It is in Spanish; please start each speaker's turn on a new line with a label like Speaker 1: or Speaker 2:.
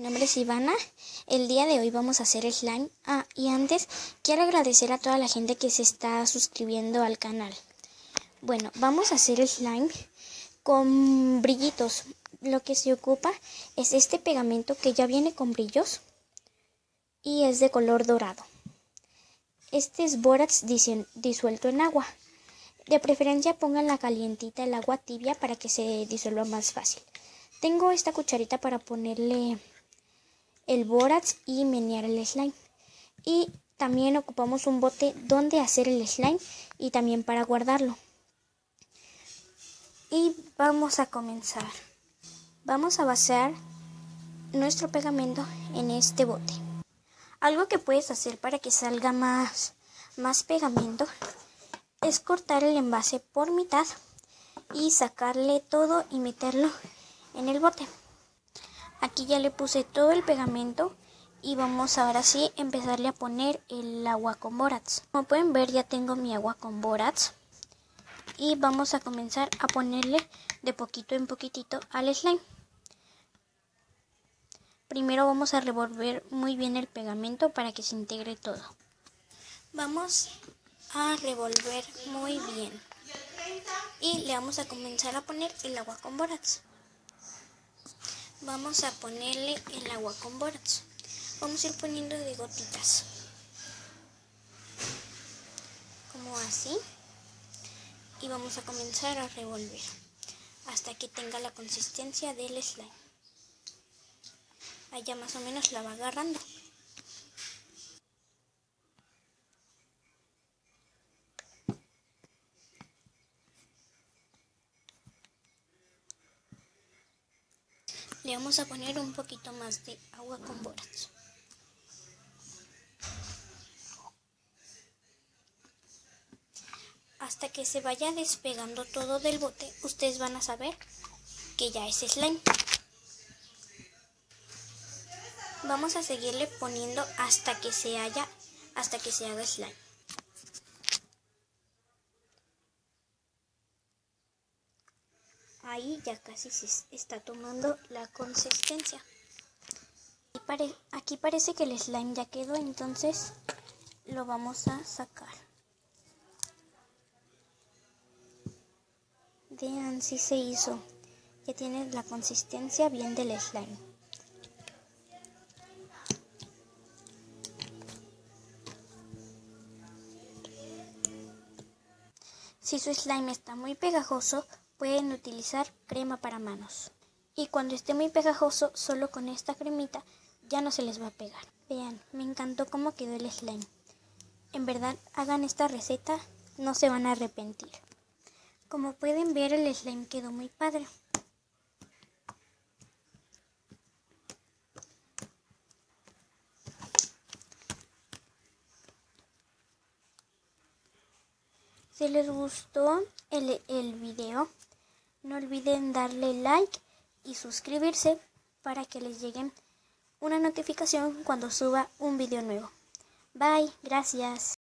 Speaker 1: nombre es Ivana. El día de hoy vamos a hacer slime. Y antes quiero agradecer a toda la gente que se está suscribiendo al canal. Bueno, vamos a hacer slime con brillitos. Lo que se ocupa es este pegamento que ya viene con brillos y es de color dorado. Este es bórax disuelto en agua. De preferencia pongan la calientita, el agua tibia, para que se disuelva más fácil. Tengo esta cucharita para ponerle el bórax y menear el slime. Y también ocupamos un bote donde hacer el slime y también para guardarlo. Y vamos a comenzar. Vamos a vaciar nuestro pegamento en este bote. Algo que puedes hacer para que salga más pegamento es cortar el envase por mitad y sacarle todo y meterlo en el bote. Aquí ya le puse todo el pegamento y vamos ahora sí a empezarle a poner el agua con bórax. Como pueden ver, ya tengo mi agua con bórax y vamos a comenzar a ponerle de poquito en poquitito al slime. Primero vamos a revolver muy bien el pegamento para que se integre todo. Vamos a revolver muy bien y le vamos a comenzar a poner el agua con bórax. Vamos a ponerle el agua con bórax. Vamos a ir poniendo de gotitas, como así, y vamos a comenzar a revolver hasta que tenga la consistencia del slime. Allá más o menos la va agarrando. Le vamos a poner un poquito más de agua con bórax. Hasta que se vaya despegando todo del bote, ustedes van a saber que ya es slime. Vamos a seguirle poniendo hasta que se haga slime. Ahí ya casi se está tomando la consistencia. Aquí parece que el slime ya quedó, entonces lo vamos a sacar. Vean si se hizo. Ya tiene la consistencia bien del slime. Si su slime está muy pegajoso, pueden utilizar crema para manos. Y cuando esté muy pegajoso, solo con esta cremita ya no se les va a pegar. Vean, me encantó cómo quedó el slime. En verdad, hagan esta receta, no se van a arrepentir. Como pueden ver, el slime quedó muy padre. Si les gustó el video, no olviden darle like y suscribirse para que les llegue una notificación cuando suba un video nuevo. Bye, gracias.